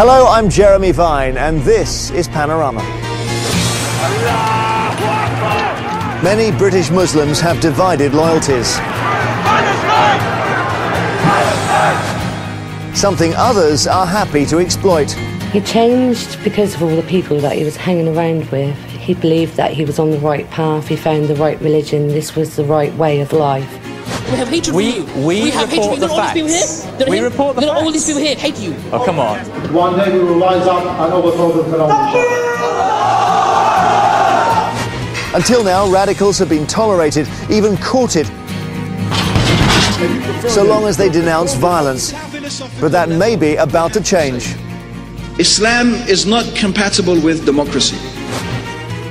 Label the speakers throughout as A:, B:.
A: Hello, I'm Jeremy Vine, and this is Panorama. Many British Muslims have divided loyalties. Something others are happy to exploit.
B: He changed because of all the people that he was hanging around with. He believed that he was on the right path, he found the right religion, this was the right way of life.
C: We have hatred for you.
D: We have hatred.
C: The facts. We report the facts. All these people here hate you.
D: Oh, come on.
E: One day we will rise up and overthrow the phenomenon.
A: Until now, radicals have been tolerated, even courted, so long as they denounce violence. But that may be about to change.
F: Islam is not compatible with democracy.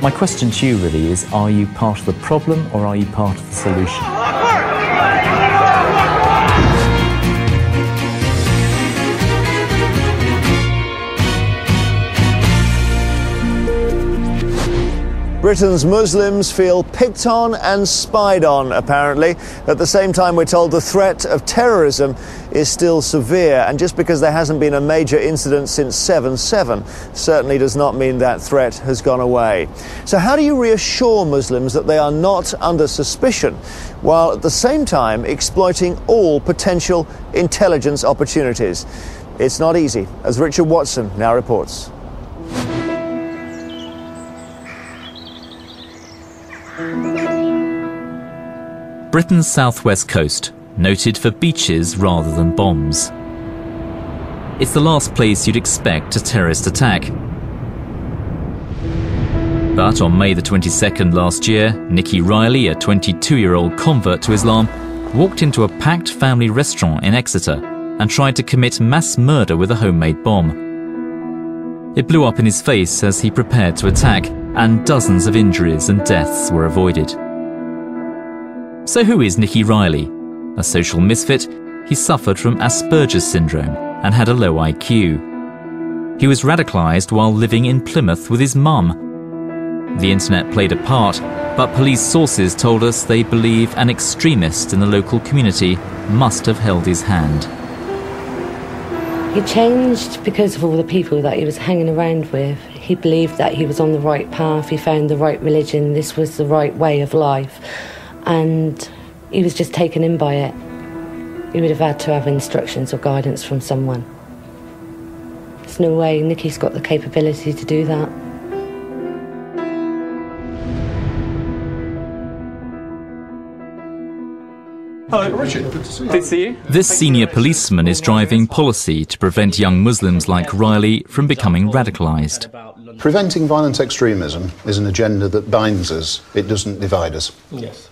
D: My question to you really is, are you part of the problem or are you part of the solution?
A: Britain's Muslims feel picked on and spied on, apparently. At the same time, we're told the threat of terrorism is still severe. And just because there hasn't been a major incident since 7/7 certainly does not mean that threat has gone away. So how do you reassure Muslims that they are not under suspicion, while at the same time exploiting all potential intelligence opportunities? It's not easy, as Richard Watson now reports.
G: Britain's southwest coast, noted for beaches rather than bombs. It's the last place you'd expect a terrorist attack. But on May the 22nd last year, Nikki Riley, a 22-year-old convert to Islam, walked into a packed family restaurant in Exeter and tried to commit mass murder with a homemade bomb. It blew up in his face as he prepared to attack, and dozens of injuries and deaths were avoided. So who is Nikki Riley? A social misfit, he suffered from Asperger's syndrome and had a low IQ. He was radicalised while living in Plymouth with his mum. The internet played a part, but police sources told us they believe an extremist in the local community must have held his hand.
B: He changed because of all the people that he was hanging around with. He believed that he was on the right path, he found the right religion, this was the right way of life. And he was just taken in by it. He would have had to have instructions or guidance from someone. There's no way Nikki's got the capability to do that.
E: Hello, Richard. Good to see you.
D: Good to see you.
G: This senior policeman is driving policy to prevent young Muslims like Riley from becoming radicalised.
H: Preventing violent extremism is an agenda that binds us, it doesn't divide us.
C: Yes.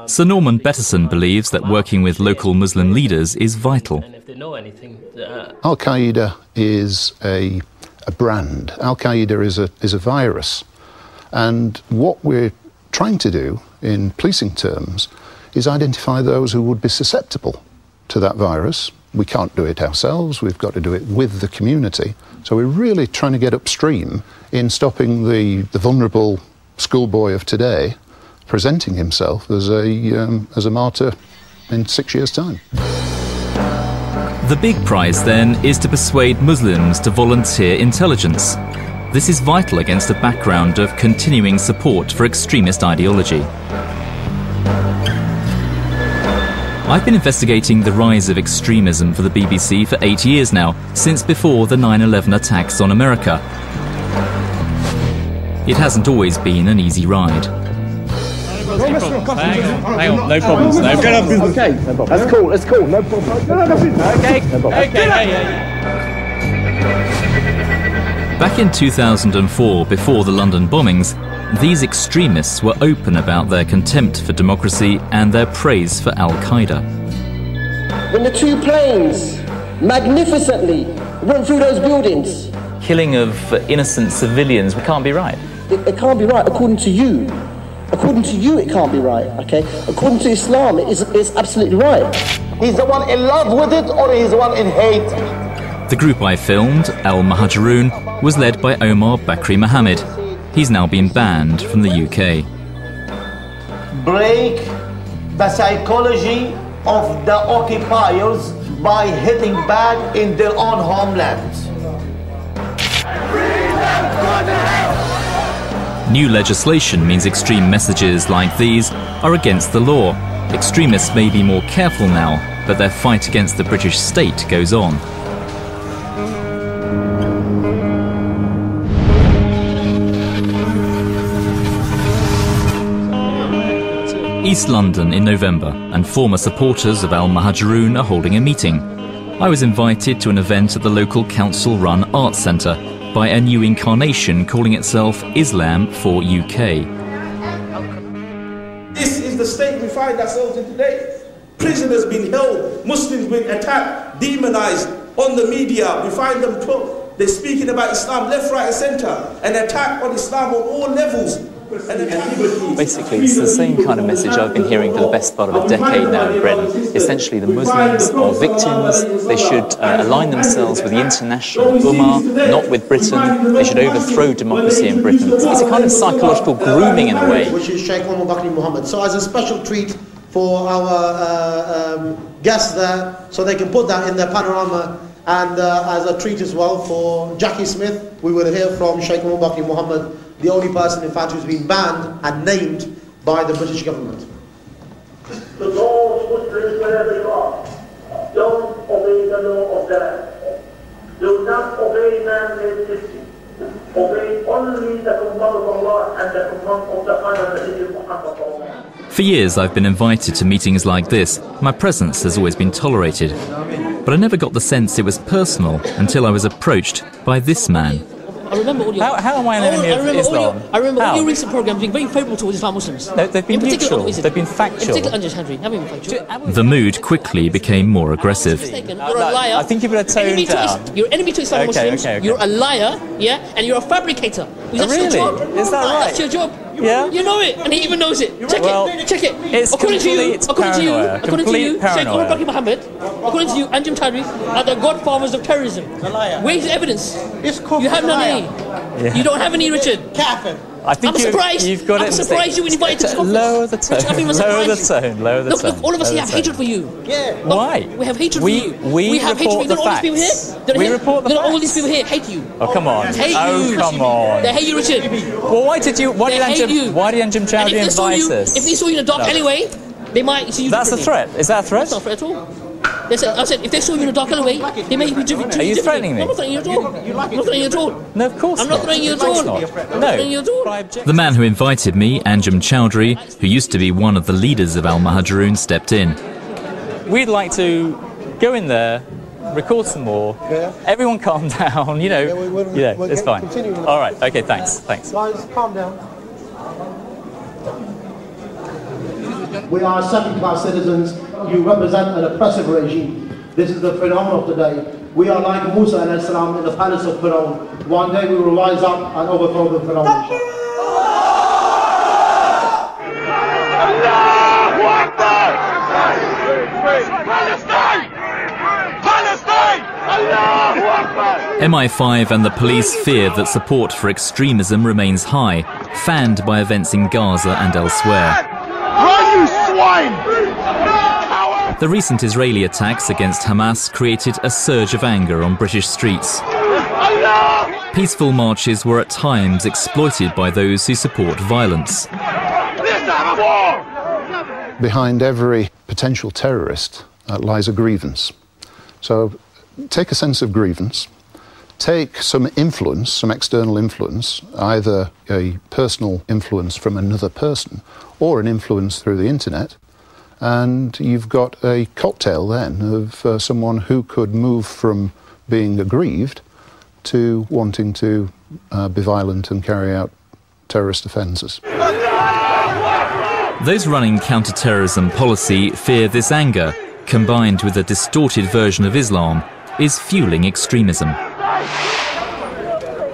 G: Sir Norman Bettison believes that working with local Muslim leaders is vital.
C: And if they know anything,
H: Al-Qaeda is a brand. Al-Qaeda is a virus. And what we're trying to do in policing terms is identify those who would be susceptible to that virus. We can't do it ourselves, we've got to do it with the community. So we're really trying to get upstream in stopping the vulnerable schoolboy of today presenting himself as a martyr in 6 years' time.
G: The big prize, then, is to persuade Muslims to volunteer intelligence. This is vital against a background of continuing support for extremist ideology. I've been investigating the rise of extremism for the BBC for 8 years now, since before the 9/11 attacks on America. It hasn't always been an easy ride.
D: Hang on, no problems. No problems.
E: Okay, no problem. That's cool, no problem. No,
D: Okay,
E: no problem.
D: okay.
G: Back in 2004, before the London bombings, these extremists were open about their contempt for democracy and their praise for Al-Qaeda.
I: When the two planes magnificently went through those buildings.
D: Killing of innocent civilians, we can't be right.
I: It can't be right according to you. According to you, it can't be right, okay? According to Islam, it's absolutely right.
E: He's the one in love with it or he's the one in hate?
G: The group I filmed, Al Mahajiroun, was led by Omar Bakri Mohammed. He's now been banned from the UK.
E: Break the psychology of the occupiers by hitting back in their own homeland.
G: New legislation means extreme messages like these are against the law. Extremists may be more careful now, but their fight against the British state goes on. East London in November, and former supporters of Al Muhajirun are holding a meeting. I was invited to an event at the local council-run arts centre by a new incarnation calling itself Islam for UK.
J: This is the state we find ourselves in today. Prisoners being held, Muslims being attacked, demonized on the media. We find them they're speaking about Islam left, right and centre, an attack on Islam on all levels.
D: Basically, it's the same kind of message I've been hearing for the best part of a decade now in Britain. Essentially, the Muslims are victims. They should align themselves with the international Ummah, not with Britain. They should overthrow democracy in Britain. It's a kind of psychological grooming in a way.
I: Which is Sheikh Omar Bakri Mohammed. So as a special treat for our guests there, so they can put that in their panorama, and as a treat as well for Jackie Smith, we will hear from Sheikh Omar Bakri Mohammed, the only person, in fact, who's been banned and named by the British government.
E: To those Muslims wherever you are, don't obey the law of the land. Do not obey man-made system. Obey only the command of Allah and the command of the Prophet Muhammad.
G: For years I've been invited to meetings like this. My presence has always been tolerated. But I never got the sense it was personal until I was approached by this man.
C: I remember all your...
D: How am I an enemy of Islam?
C: I remember all your recent programmes being very favourable towards Islam Muslims.
D: No, they've been neutral. They've been factual.
C: In particular,
G: The mood quickly became more aggressive.
C: You're a liar.
D: I think you've got to tone down.
C: You're enemy to Islam Muslims.
D: Okay.
C: You're a liar, yeah, and you're a fabricator. That's
D: really?
C: your job.
D: Is that right?
C: That's your job.
D: Yeah.
C: You know it, and he even knows it. Check it.
D: It's
C: according to you,
D: paranoia.
C: Sheikh Omar Bakri Mohammed, according to you, Anjem Choudary are the godfathers of terrorism. Where's the evidence? You have none.
D: Yeah.
C: You don't have any, Richard.
D: I think you've got it.
C: I'm surprised you were invited to this conference.
D: Lower the tone. Lower the tone.
C: Look, all of us here have hatred for you.
D: Yeah. Why?
C: We have hatred for you. We have hatred for you. Don't all these people here?
D: We report the facts.
C: All these people here hate you.
D: Oh, come on. Come on.
C: They hate you, Richard.
D: Well, why did Anjem Choudary invite us?
C: If they saw you in the dark anyway, they might see you.
D: That's a threat. Is that a threat?
C: That's not a threat at all. I said, if they saw you in the dark anyway, they may be different.
D: Are you threatening me?
C: I'm not threatening you at all. I'm not threatening you at all.
D: No, of course
C: I'm not threatening you at all.
D: No.
G: The man who invited me, Anjem Choudary, who used to be one of the leaders of Al Muhajirun, stepped in.
D: We'd like to go in there, record some more. Yeah. Everyone calm down, it's fine. All right, okay, thanks.
I: Guys, calm down. We are 75 citizens. You represent an oppressive regime. This is the phenomenon of today. We are like Musa alayhi salam in the palace of Pharaoh. One day we will rise up and overthrow the Pharaoh.
G: MI5 and the police fear that support for extremism remains high, fanned by events in Gaza and elsewhere.
E: Run, you swine!
G: The recent Israeli attacks against Hamas created a surge of anger on British streets. Peaceful marches were at times exploited by those who support violence.
H: Behind every potential terrorist lies a grievance. So take a sense of grievance, take some influence, some external influence, either a personal influence from another person or an influence through the internet, and you've got a cocktail then of someone who could move from being aggrieved to wanting to be violent and carry out terrorist offences.
G: Those running counter-terrorism policy fear this anger, combined with a distorted version of Islam, is fueling extremism.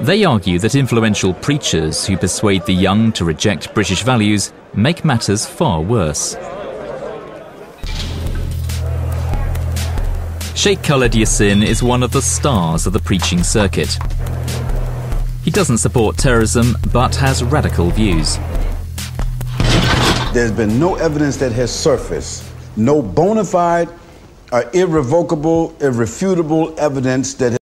G: They argue that influential preachers who persuade the young to reject British values make matters far worse. Sheikh Khaled Yassin is one of the stars of the preaching circuit. He doesn't support terrorism, but has radical views.
K: There's been no evidence that has surfaced, no bona fide or irrevocable, irrefutable evidence that